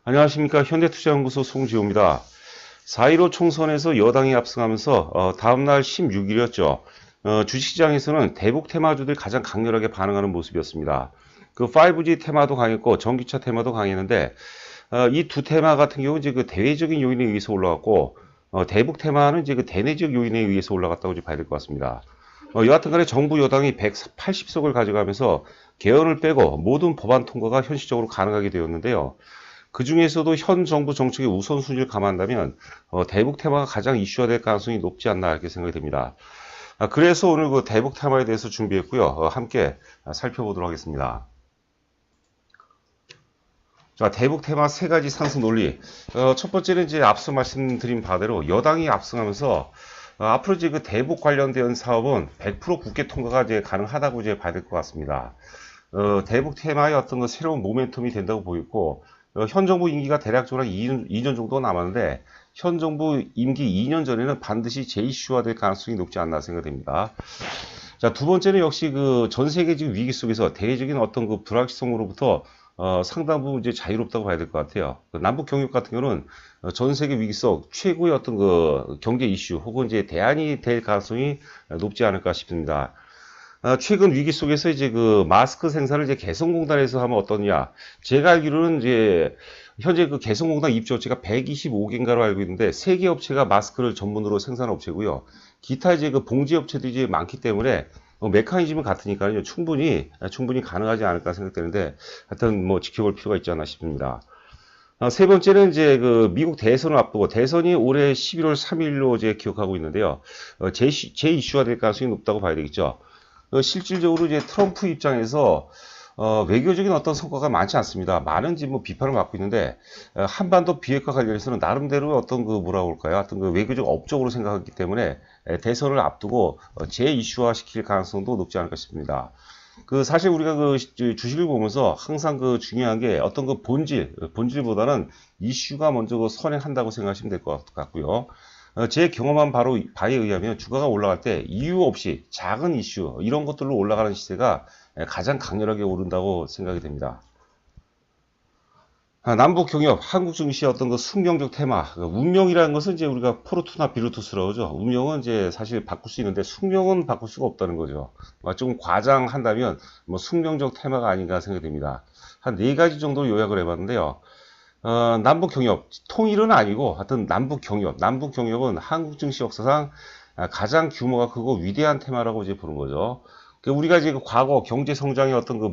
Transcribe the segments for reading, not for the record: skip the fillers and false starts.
안녕하십니까. 현대투자연구소 송지호입니다. 4.15 총선에서 여당이 압승하면서 다음날 16일이었죠. 주식시장에서는 대북 테마주들이 가장 강렬하게 반응하는 모습이었습니다. 그 5G 테마도 강했고 전기차 테마도 강했는데 이 두 테마 같은 경우는 이제 그 대외적인 요인에 의해서 올라갔고 대북 테마는 이제 그 대내적 요인에 의해서 올라갔다고 이제 봐야 될 것 같습니다. 여하튼간에 정부 여당이 180석을 가져가면서 개헌을 빼고 모든 법안 통과가 현실적으로 가능하게 되었는데요. 그 중에서도 현 정부 정책의 우선순위를 감안한다면 대북 테마가 가장 이슈화될 가능성이 높지 않나 이렇게 생각이 됩니다. 그래서 오늘 그 대북 테마에 대해서 준비했고요. 함께 살펴보도록 하겠습니다. 자, 대북 테마 세 가지 상승 논리. 첫 번째는 이제 앞서 말씀드린 바대로 여당이 압승하면서 앞으로 이제 그 대북 관련된 사업은 100% 국회 통과가 이제 가능하다고 이제 봐야 될 것 같습니다. 대북 테마의 어떤 그 새로운 모멘텀이 된다고 보이고, 현 정부 임기가 대략적으로 2년 정도 남았는데, 현 정부 임기 2년 전에는 반드시 제2슈화될 가능성이 높지 않나 생각됩니다. 자, 두 번째는 역시 그 전 세계적 위기 속에서 대외적인 어떤 그 불확실성으로부터 상당 부분 이제 자유롭다고 봐야 될 것 같아요. 남북 경협 같은 경우는 전 세계 위기 속 최고의 어떤 그 경제 이슈 혹은 이제 대안이 될 가능성이 높지 않을까 싶습니다. 최근 위기 속에서 이제 그 마스크 생산을 이제 개성공단에서 하면 어떠냐. 제가 알기로는 이제 현재 그 개성공단 입주 업체가 125개인가로 알고 있는데 3개 업체가 마스크를 전문으로 생산한 업체고요. 기타 이제 그 봉지 업체들이 이제 많기 때문에 메커니즘은 같으니까요. 충분히 가능하지 않을까 생각되는데 하여튼 뭐 지켜볼 필요가 있지 않나 싶습니다. 세 번째는 이제 그 미국 대선을 앞두고 대선이 올해 11월 3일로 이제 기억하고 있는데요. 제 이슈가 될 가능성이 높다고 봐야 되겠죠. 실질적으로 이제 트럼프 입장에서 외교적인 어떤 성과가 많지 않습니다. 많은 뭐 비판을 받고 있는데 한반도 비핵화 관련해서는 나름대로 어떤 그 뭐라고 할까요? 하여튼 그 외교적 업적으로 생각하기 때문에 대선을 앞두고 제2슈화 시킬 가능성도 높지 않을까 싶습니다. 그 사실 우리가 그 주식을 보면서 항상 그 중요한 게 어떤 그 본질보다는 이슈가 먼저 그 선행한다고 생각하시면 될 것 같고요. 제 경험한 바에 의하면 주가가 올라갈 때 이유 없이 작은 이슈 이런 것들로 올라가는 시세가 가장 강렬하게 오른다고 생각이 됩니다. 남북 경협, 한국 증시의 어떤 그 숙명적 테마, 운명이라는 것은 이제 우리가 포르투나 비르투스라고죠. 운명은 이제 사실 바꿀 수 있는데 숙명은 바꿀 수가 없다는 거죠. 좀 과장한다면 뭐 숙명적 테마가 아닌가 생각이 됩니다. 한 4가지 정도 요약을 해봤는데요. 남북 경협, 통일은 아니고 하여튼 남북 경협은 한국 증시 역사상 가장 규모가 크고 위대한 테마라고 이제 보는 거죠. 우리가 이제 과거 경제 성장의 어떤 그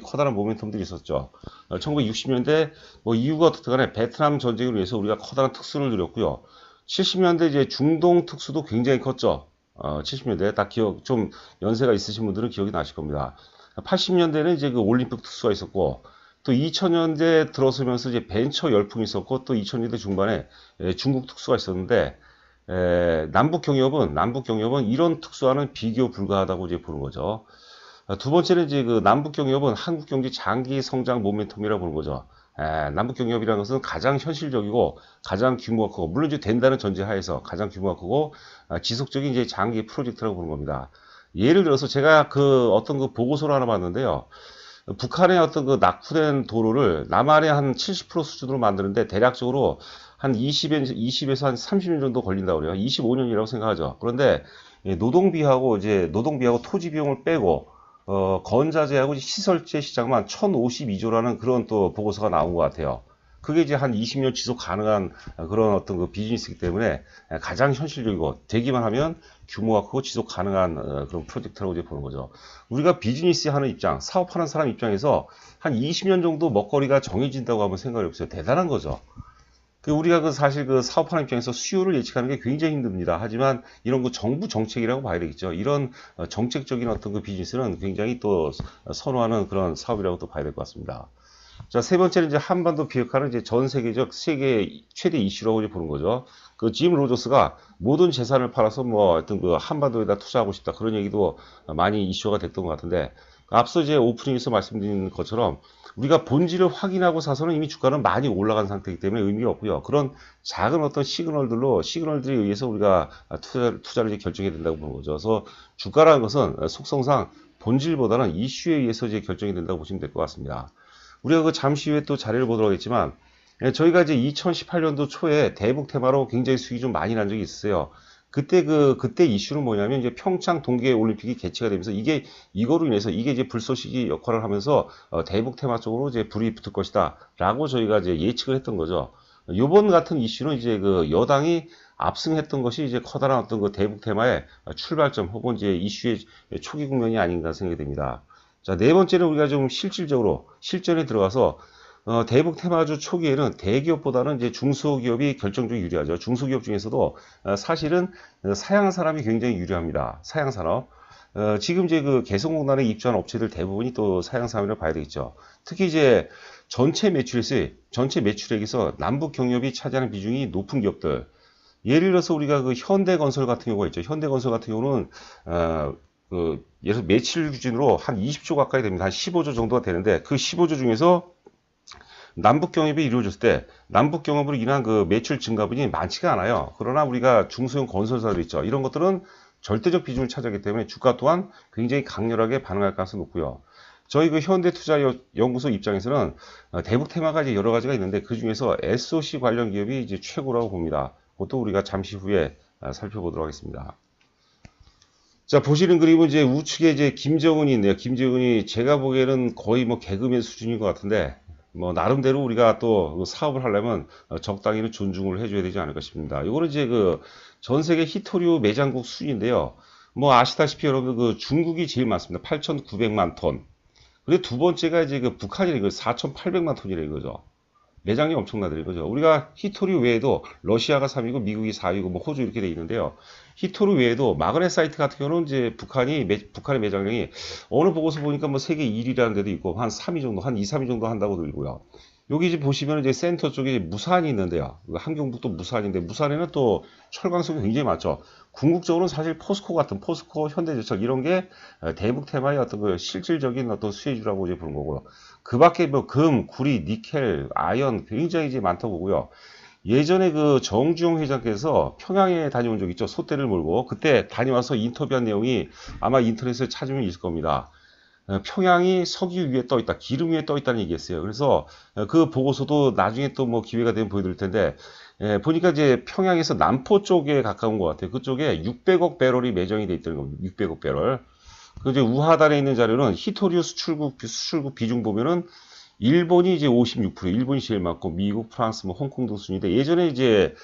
커다란 모멘텀들이 있었죠. 1960년대 뭐 이유가 어떻든 간에 베트남 전쟁을 위해서 우리가 커다란 특수를 누렸고요. 70년대 이제 중동 특수도 굉장히 컸죠. 70년대 딱 좀 연세가 있으신 분들은 기억이 나실 겁니다. 80년대는 이제 그 올림픽 특수가 있었고 또 2000년대 들어서면서 이제 벤처 열풍이 있었고 또 2000년대 중반에 중국 특수가 있었는데 남북 경협은 이런 특수와는 비교 불가하다고 이제 보는 거죠. 두 번째는 이제 그 남북 경협은 한국 경제 장기 성장 모멘텀이라고 보는 거죠. 남북 경협이라는 것은 가장 현실적이고 가장 규모가 크고 물론 이제 된다는 전제 하에서 가장 규모가 크고 지속적인 이제 장기 프로젝트라고 보는 겁니다. 예를 들어서 제가 그 어떤 그 보고서를 하나 봤는데요. 북한의 어떤 그 낙후된 도로를 남한의 한 70% 수준으로 만드는데 대략적으로 한 20에서 한 30년 정도 걸린다고 그래요. 25년이라고 생각하죠. 그런데 노동비하고 토지 비용을 빼고 건자재하고 시설재 시장만 1,052조라는 그런 또 보고서가 나온 것 같아요. 그게 이제 한 20년 지속 가능한 그런 어떤 그 비즈니스이기 때문에 가장 현실적이고 되기만 하면 규모가 크고 지속 가능한 그런 프로젝트라고 이제 보는 거죠. 우리가 비즈니스 하는 입장, 사업하는 사람 입장에서 한 20년 정도 먹거리가 정해진다고 하면 생각이 없어요. 대단한 거죠. 우리가 사실 사업하는 입장에서 수요를 예측하는 게 굉장히 힘듭니다. 하지만 이런 정부 정책이라고 봐야 되겠죠. 이런 정책적인 어떤 그 비즈니스는 굉장히 또 선호하는 그런 사업이라고 또 봐야 될 것 같습니다. 자, 세 번째는 이제 한반도 비핵화는 이제 전 세계 최대 이슈라고 이제 보는 거죠. 짐 로저스가 모든 재산을 팔아서 뭐 하여튼 한반도에다 투자하고 싶다 그런 얘기도 많이 이슈가 됐던 것 같은데 앞서 이제 오프닝에서 말씀드린 것처럼 우리가 본질을 확인하고 사서는 이미 주가는 많이 올라간 상태이기 때문에 의미가 없고요. 그런 작은 어떤 시그널들에 의해서 우리가 투자를 이제 결정해야 된다고 보는 거죠. 그래서 주가라는 것은 속성상 본질보다는 이슈에 의해서 이제 결정이 된다고 보시면 될 것 같습니다. 우리가 잠시 후에 또 자료를 보도록 하겠지만 예, 저희가 이제 2018년도 초에 대북 테마로 굉장히 수익이 좀 많이 난 적이 있어요. 그때 이슈는 뭐냐면 이제 평창 동계 올림픽이 개최가 되면서 이거로 인해서 이게 이제 불쏘시개 역할을 하면서 대북 테마 쪽으로 이제 불이 붙을 것이다라고 저희가 이제 예측을 했던 거죠. 요번 같은 이슈는 이제 그 여당이 압승했던 것이 이제 커다란 어떤 그 대북 테마의 출발점 혹은 이제 이슈의 초기 국면이 아닌가 생각이 됩니다. 자, 네 번째는 우리가 좀 실질적으로 실전에 들어가서 대북 테마주 초기에는 대기업보다는 이제 중소기업이 결정적으로 유리하죠. 중소기업 중에서도 사실은 사양 산업이 굉장히 유리합니다. 사양 산업. 지금 이제 그 개성공단에 입주한 업체들 대부분이 또 사양 산업이라고 봐야 되겠죠. 특히 이제 전체 매출액에서 남북 경협이 차지하는 비중이 높은 기업들. 예를 들어서 우리가 그 현대건설 같은 경우가 있죠. 현대건설 같은 경우는 예를 들어 매출 기준으로 한 20조 가까이 됩니다. 한 15조 정도가 되는데 그 15조 중에서 남북 경협이 이루어졌을 때 남북 경협으로 인한 그 매출 증가분이 많지가 않아요. 그러나 우리가 중소형 건설사들 있죠. 이런 것들은 절대적 비중을 차지하기 때문에 주가 또한 굉장히 강렬하게 반응할 가능성이 높고요. 저희 그 현대투자연구소 입장에서는 대북 테마가 이제 여러 가지가 있는데 그 중에서 SOC 관련 기업이 이제 최고라고 봅니다. 그것도 우리가 잠시 후에 살펴보도록 하겠습니다. 자, 보시는 그림은 이제 우측에 이제 김정은이 있네요. 김정은이 제가 보기에는 거의 뭐 개그맨 수준인 것 같은데 뭐 나름대로 우리가 또 사업을 하려면 적당히는 존중을 해줘야 되지 않을까 싶습니다. 이거는 이제 그 전 세계 히토류 매장국 수준인데요. 뭐 아시다시피 여러분 그 중국이 제일 많습니다. 8,900만 톤. 그리고 두 번째가 이제 그 북한이 그 4,800만 톤이라 이거죠. 매장이 엄청나더라 이거죠. 우리가 히토류 외에도 러시아가 3위고 미국이 4위고 뭐 호주 이렇게 돼 있는데요. 히토류 외에도 마그네사이트 같은 경우는 이제 북한의 매장량이 어느 보고서 보니까 뭐 세계 1위라는 데도 있고 한 3위 정도, 한 2, 3위 정도 한다고 들고요. 여기 이제 보시면 이제 센터 쪽에 무산이 있는데요. 함경북도 무산인데 무산에는 또 철광석이 굉장히 많죠. 궁극적으로는 사실 포스코, 현대제철 이런 게 대북 테마의 어떤 그 실질적인 어떤 수혜주라고 이제 보는 거고요. 그 밖에 뭐 금, 구리, 니켈, 아연 굉장히 이제 많다고 보고요. 예전에 그 정주영 회장께서 평양에 다녀온 적 있죠. 소떼를 몰고. 그때 다녀와서 인터뷰한 내용이 아마 인터넷에 찾으면 있을 겁니다. 평양이 석유 위에 떠 있다, 기름 위에 떠 있다는 얘기했어요. 그래서 그 보고서도 나중에 또 뭐 기회가 되면 보여드릴 텐데, 보니까 이제 평양에서 남포 쪽에 가까운 것 같아요. 그쪽에 600억 배럴이 매장이 돼 있다는 겁니다. 600억 배럴. 그 이제 우하단에 있는 자료는 히토류 수출국 비중 보면은 일본이 이제 56%, 일본이 제일 많고 미국, 프랑스, 뭐 홍콩 등 순인데 예전에 이제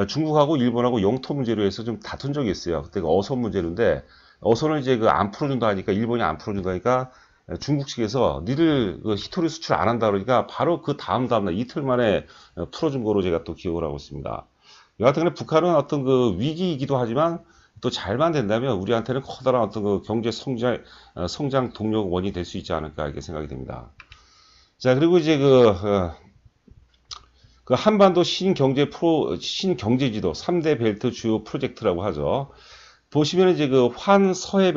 중국하고 일본하고 영토 문제로 해서 좀 다툰 적이 있어요. 그때가 어선 문제인데 어선을 이제 그 안 풀어준다 하니까 일본이 안 풀어준다 하니까 중국 측에서 니들 그 히토리 수출 안 한다 그러니까 바로 그 다음날 이틀 만에 풀어준 거로 제가 또 기억을 하고 있습니다. 여하튼 북한은 어떤 그 위기이기도 하지만 또 잘만 된다면 우리한테는 커다란 어떤 그 경제 성장 동력 원이 될 수 있지 않을까 이렇게 생각이 됩니다. 자, 그리고 이제 그 한반도 신경제지도 3대 벨트 주요 프로젝트라고 하죠. 보시면 이제 그 환서해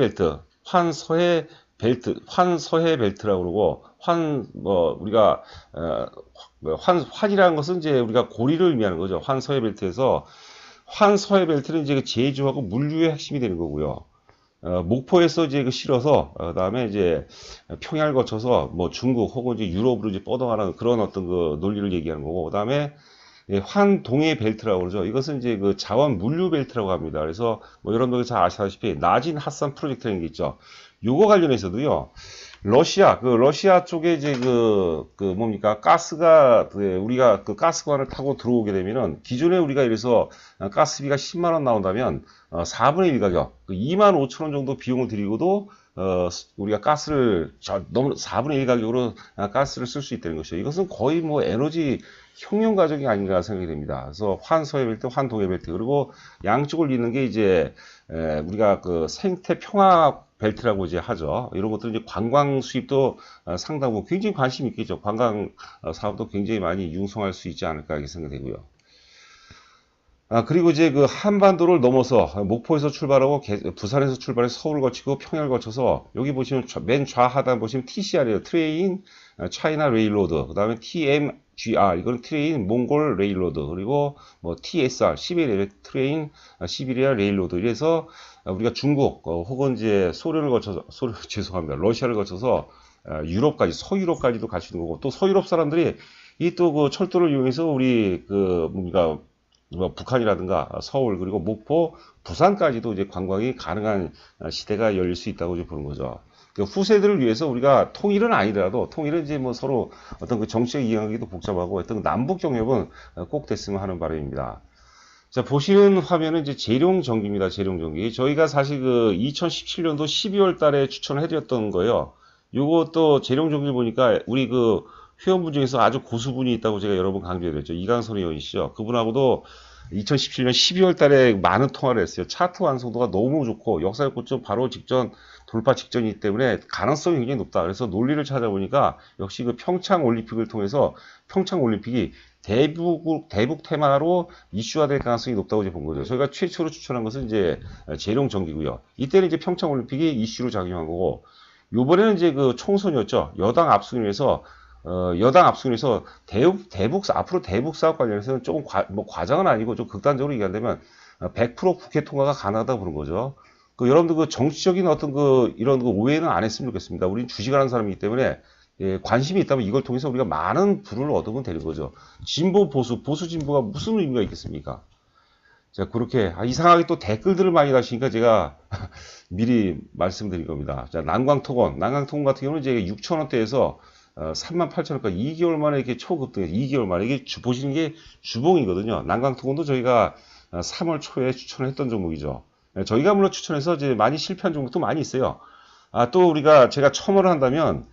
벨트라고 그러고, 우리가, 환이라는 것은 이제 우리가 고리를 의미하는 거죠. 환서해 벨트에서, 환서해 벨트는 이제 그 제주하고 물류의 핵심이 되는 거고요. 목포에서 이제 그 실어서, 그다음에 이제 평양을 거쳐서 뭐 중국 혹은 이제 유럽으로 이제 뻗어가는 그런 어떤 그 논리를 얘기하는 거고, 그다음에 환동해 벨트라고 그러죠. 이것은 이제 그 자원 물류 벨트라고 합니다. 그래서 뭐 여러분들 잘 아시다시피 나진 핫산 프로젝트라는 게 있죠. 요거 관련해서도요. 러시아 쪽에 이제 가스가, 우리가 그 가스관을 타고 들어오게 되면은, 기존에 우리가 이래서 가스비가 10만원 나온다면, 4분의 1 가격, 2만 5천 원 정도 비용을 들이고도, 우리가 너무 4분의 1 가격으로 가스를 쓸 수 있다는 것이죠. 이것은 거의 뭐 에너지 혁명 과정이 아닌가 생각이 됩니다. 그래서 환서해 벨트, 환동해 벨트, 그리고 양쪽을 잇는 게 이제, 우리가 그 생태 평화 벨트라고 이제 하죠. 이런 것들은 이제 관광 수입도 상당히 굉장히 관심이 있겠죠. 관광 사업도 굉장히 많이 융성할 수 있지 않을까 이렇게 생각되고요. 그리고 이제 그 한반도를 넘어서 목포에서 출발하고 부산에서 출발해서 서울을 거치고 평양을 거쳐서 여기 보시면 맨 좌하단 보시면 TCR이에요. 트레인 차이나 레일로드. 그다음에 TMGR 이건 트레인 몽골 레일로드. 그리고 뭐 TSR 시베리아 트레인 시베리아 레일로드. 이래서 우리가 중국 혹은 이제 죄송합니다. 러시아를 거쳐서 유럽까지 서유럽까지도 갈 수 있는 거고 또 서유럽 사람들이 이 또 그 철도를 이용해서 우리 그 뭔가 뭐 북한이라든가 서울 그리고 목포, 부산까지도 이제 관광이 가능한 시대가 열릴 수 있다고 이제 보는 거죠. 그 후세들을 위해서 우리가 통일은 아니더라도 통일은 이제 뭐 서로 어떤 그 정치적 이해하기도 복잡하고 어떤 남북 경협은 꼭 됐으면 하는 바람입니다. 자, 보시는 화면은 이제 재룡전기입니다. 재룡전기. 저희가 사실 그 2017년도 12월 달에 추천을 해드렸던 거예요. 요것도 재룡전기 보니까 우리 그 회원분 중에서 아주 고수분이 있다고 제가 여러 번 강조해드렸죠. 이강선 의원이시죠. 그분하고도 2017년 12월 달에 많은 통화를 했어요. 차트 완성도가 너무 좋고 역사의 고점 바로 직전 돌파 직전이기 때문에 가능성이 굉장히 높다. 그래서 논리를 찾아보니까 역시 그 평창 올림픽을 통해서 평창 올림픽이 대북 테마로 이슈화 될 가능성이 높다고 이제 본 거죠. 저희가 최초로 추천한 것은 이제 재룡 전기고요. 이때는 이제 평창 올림픽이 이슈로 작용한 거고, 요번에는 이제 그 총선이었죠. 여당 압승을 위해서 앞으로 대북 사업 관련해서는 조금 과장은 아니고 좀 극단적으로 얘기한다면 100% 국회 통과가 가능하다고 보는 거죠. 그 여러분들 그 정치적인 어떤 그 이런 그 오해는 안 했으면 좋겠습니다. 우리는 주식을 하는 사람이기 때문에 예, 관심이 있다면 이걸 통해서 우리가 많은 부를 얻으면 되는 거죠. 진보 보수 진보가 무슨 의미가 있겠습니까? 자, 그렇게 이상하게 또 댓글들을 많이 다시니까 제가 미리 말씀드린 겁니다. 자, 난광토건 같은 경우는 이제 6,000원대에서 38,000원까지 2개월 만에 이렇게 초급등해서 2개월 만에 이게 보시는 게 주봉이거든요. 난광토건도 저희가 3월 초에 추천했던 종목이죠. 저희가 물론 추천해서 이제 많이 실패한 종목도 많이 있어요. 또 제가 첨언을 한다면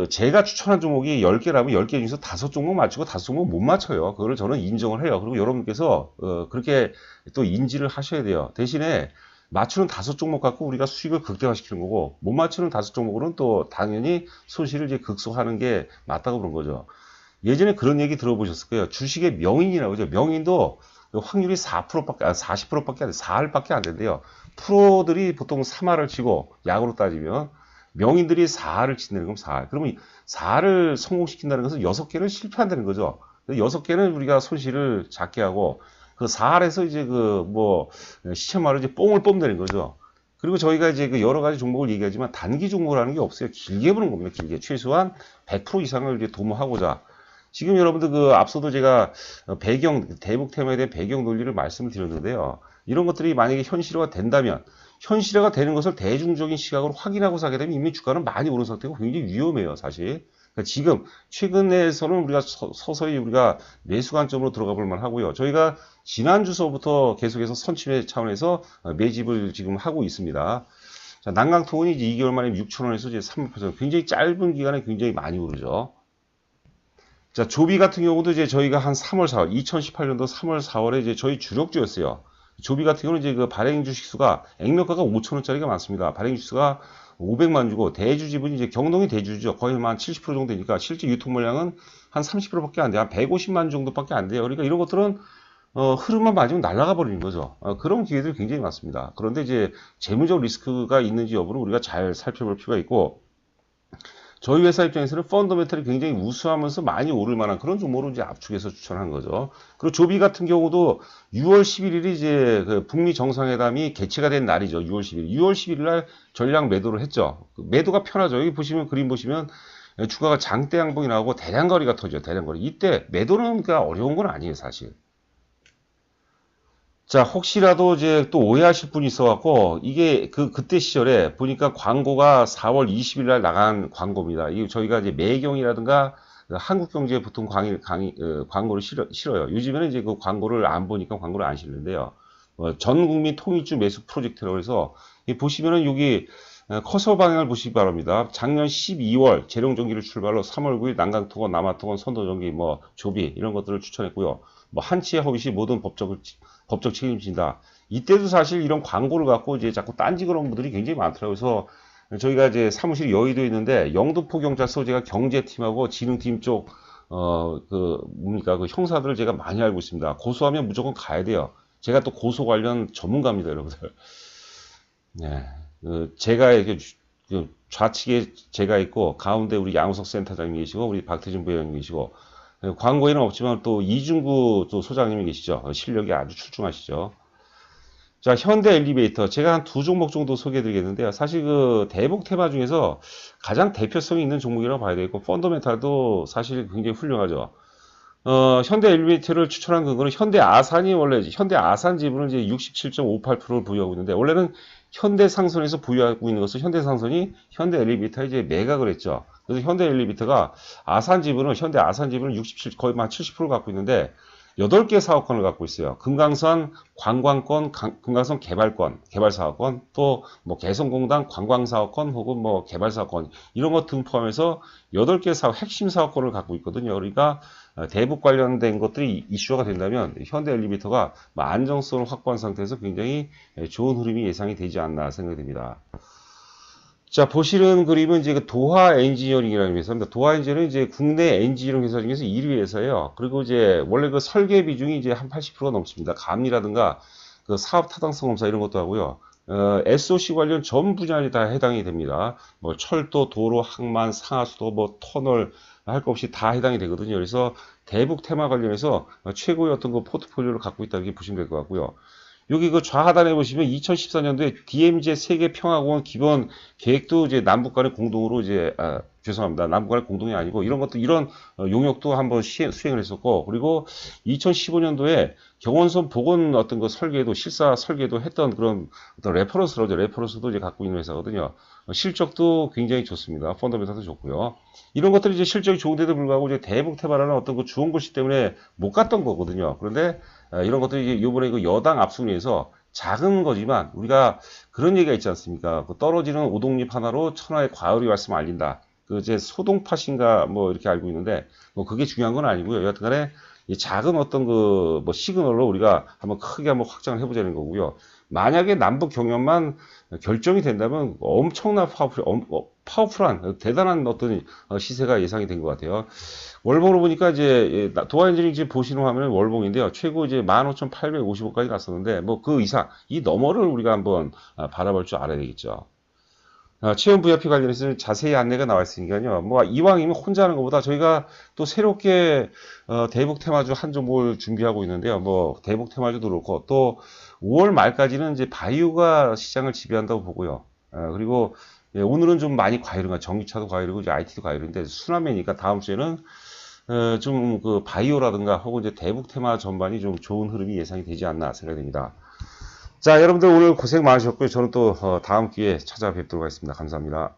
제가 추천한 종목이 10개라면 10개 중에서 5종목 맞추고 5종목 못 맞춰요. 그거를 저는 인정을 해요. 그리고 여러분께서, 그렇게 또 인지를 하셔야 돼요. 대신에 맞추는 5종목 갖고 우리가 수익을 극대화시키는 거고, 못 맞추는 5종목으로는 또 당연히 손실을 이제 극소화하는 게 맞다고 그런 거죠. 예전에 그런 얘기 들어보셨을 거예요. 주식의 명인이라고 하죠. 명인도 확률이 4%밖에, 40%밖에 안 돼. 4할밖에 안 된대요. 프로들이 보통 3할을 치고, 약으로 따지면, 명인들이 4할을 친다는 건 4할. 그러면 4할을 성공시킨다는 것은 6개는 실패한다는 거죠. 6개는 우리가 손실을 작게 하고, 그 4할에서 이제 시체말로 이제 뽕을 뽑는 거죠. 그리고 저희가 이제 그 여러 가지 종목을 얘기하지만 단기 종목이라는 게 없어요. 길게 보는 겁니다. 길게. 최소한 100% 이상을 이제 도모하고자. 지금 여러분들 앞서도 제가 대북 테마에 대한 배경 논리를 말씀을 드렸는데요. 이런 것들이 만약에 현실화가 된다면, 현실화가 되는 것을 대중적인 시각으로 확인하고 사게 되면 이미 주가는 많이 오른 상태고 굉장히 위험해요, 사실. 그러니까 지금 최근에서는 우리가 서서히 우리가 매수 관점으로 들어가 볼 만하고요. 저희가 지난주서부터 계속해서 선침의 차원에서 매집을 지금 하고 있습니다. 자, 난강통운이 이제 2개월 만에 6,000원에서 이제 3%, 굉장히 짧은 기간에 굉장히 많이 오르죠. 자, 조비 같은 경우도 이제 저희가 한 3월, 4월, 2018년도 3월, 4월에 이제 저희 주력주였어요. 조비 같은 경우는 이제 그 발행 주식수가 액면가가 5,000원짜리가 많습니다. 발행 주식수가 500만 주고 대주 지분이 이제 경동이 대주죠. 거의 한 70% 정도 되니까 실제 유통 물량은 한 30%밖에 안 돼요. 한 150만 정도밖에 안 돼요. 그러니까 이런 것들은 흐름만 맞으면 날아가 버리는 거죠. 그런 기회들이 굉장히 많습니다. 그런데 이제 재무적 리스크가 있는지 여부를 우리가 잘 살펴볼 필요가 있고, 저희 회사 입장에서는 펀더멘털이 굉장히 우수하면서 많이 오를 만한 그런 종목으로 이제 압축해서 추천한 거죠. 그리고 조비 같은 경우도 6월 11일이 이제 그 북미 정상회담이 개최가 된 날이죠. 6월 11일. 6월 11일 날 전량 매도를 했죠. 매도가 편하죠. 여기 보시면 그림 보시면 주가가 장대 양봉이 나오고 대량거리가 터져요. 대량거리. 이때 매도는 어려운 건 아니에요, 사실. 자, 혹시라도 이제 또 오해하실 분이 있어갖고, 이게 그때 시절에 보니까 광고가 4월 20일 날 나간 광고입니다. 이 저희가 이제 매경이라든가 한국경제 보통 광고를 실어요. 요즘에는 이제 그 광고를 안 보니까 광고를 안 실는데요. 전 국민 통일주 매수 프로젝트라고 해서, 보시면은 여기 커서 방향을 보시기 바랍니다. 작년 12월 재룡전기를 출발로 3월 9일 난강토건, 남아토건, 선도전기, 조비 이런 것들을 추천했고요. 한치의 허위시 모든 법적 책임진다. 이때도 사실 이런 광고를 갖고 이제 자꾸 딴지 그런 분들이 굉장히 많더라고요. 그래서 저희가 이제 사무실이 여의도에 있는데 영등포 경찰서 제가 경제팀하고 지능팀 쪽, 그 형사들을 제가 많이 알고 있습니다. 고소하면 무조건 가야 돼요. 제가 또 고소 관련 전문가입니다, 여러분들. 네. 제가 이렇게 좌측에 제가 있고 가운데 우리 양우석 센터장님 계시고 우리 박태준 부회장님 계시고 광고에는 없지만 또 이중구 또 소장님이 계시죠. 실력이 아주 출중하시죠. 자, 현대 엘리베이터. 제가 한 두 종목 정도 소개해 드리겠는데요. 사실 그 대북 테마 중에서 가장 대표성이 있는 종목이라고 봐야 되고, 펀더멘탈도 사실 굉장히 훌륭하죠. 현대 엘리베이터를 추천한 근거는 현대 아산이 원래, 현대 아산 지분을 이제 67.58%를 보유하고 있는데, 원래는 현대 상선에서 보유하고 있는 것을 현대 상선이 현대 엘리베이터에 이제 매각을 했죠. 그래서 현대 엘리베이터가 아산 지분을, 현대 아산 지분을 67, 거의 한 70% 갖고 있는데, 8개 사업권을 갖고 있어요. 금강산 관광권, 금강산 개발권, 개발사업권, 또 뭐 개성공단 관광사업권 혹은 뭐 개발사업권 이런 것 등 포함해서 8개 사업, 핵심 사업권을 갖고 있거든요. 그러니까 대북 관련된 것들이 이슈가 된다면 현대 엘리베이터가 안정성을 확보한 상태에서 굉장히 좋은 흐름이 예상이 되지 않나 생각이 듭니다. 자, 보시는 그림은 이제 그 도하 엔지니어링이라는 회사입니다. 도하 엔지니어링은 이제 국내 엔지니어링 회사 중에서 1위 회사예요. 그리고 이제 원래 그 설계 비중이 이제 한 80%가 넘습니다. 감리라든가 그 사업 타당성 검사 이런 것도 하고요. SOC 관련 전 분야에 다 해당이 됩니다. 뭐 철도, 도로, 항만, 상하수도, 뭐 터널 할 것 없이 다 해당이 되거든요. 그래서 대북 테마 관련해서 최고의 어떤 그 포트폴리오를 갖고 있다 이렇게 보시면 될 것 같고요. 여기 그 좌하단에 보시면 2014년도에 DMZ 세계 평화공원 기본 계획도 이제 남북 간의 공동으로 이제, 죄송합니다. 남북 간의 공동이 아니고 이런 것도, 이런 용역도 한번 수행을 했었고, 그리고 2015년도에 경원선 복원 어떤 그 설계도, 실사 설계도 했던 그런 어떤 레퍼런스로죠. 레퍼런스도 이제 갖고 있는 회사거든요. 실적도 굉장히 좋습니다. 펀더멘탈도 좋고요. 이런 것들이 이제 실적이 좋은데도 불구하고 이제 대북 테마라는 어떤 그 좋은 글씨 때문에 못 갔던 거거든요. 그런데 이런 것들이 이번에 그 여당 압승에서 작은 거지만 우리가 그런 얘기가 있지 않습니까? 그 떨어지는 오동잎 하나로 천하의 과을이 왔음을 알린다. 그 이제 소동팥인가 뭐 이렇게 알고 있는데 뭐 그게 중요한 건 아니고요. 여하튼간에 이 작은 어떤 그 뭐 시그널로 우리가 한번 크게 한번 확장을 해보자는 거고요. 만약에 남북 경협만 결정이 된다면 엄청난 파워풀한 대단한 어떤 시세가 예상이 된 것 같아요. 월봉으로 보니까 이제 도화엔지니어링 지금 보시는 화면은 월봉인데요. 최고 이제 15,850원까지 갔었는데 뭐 그 이상 이 너머를 우리가 한번 바라볼 줄 알아야 되겠죠. 체험 VIP 관련해서 자세히 안내가 나와 있으니까요. 뭐 이왕이면 혼자 하는 것보다 저희가 또 새롭게 대북 테마주 한 종목을 준비하고 있는데요. 뭐 대북 테마주도 그렇고 또 5월 말까지는 이제 바이오가 시장을 지배한다고 보고요. 그리고 예, 오늘은 좀 많이 과열인가 전기차도 과열이고 이제 IT도 과열인데 순환매니까 다음 주에는 좀 그 바이오라든가 혹은 이제 대북 테마 전반이 좀 좋은 흐름이 예상이 되지 않나 생각됩니다. 자, 여러분들 오늘 고생 많으셨고요. 저는 또 다음 기회에 찾아뵙도록 하겠습니다. 감사합니다.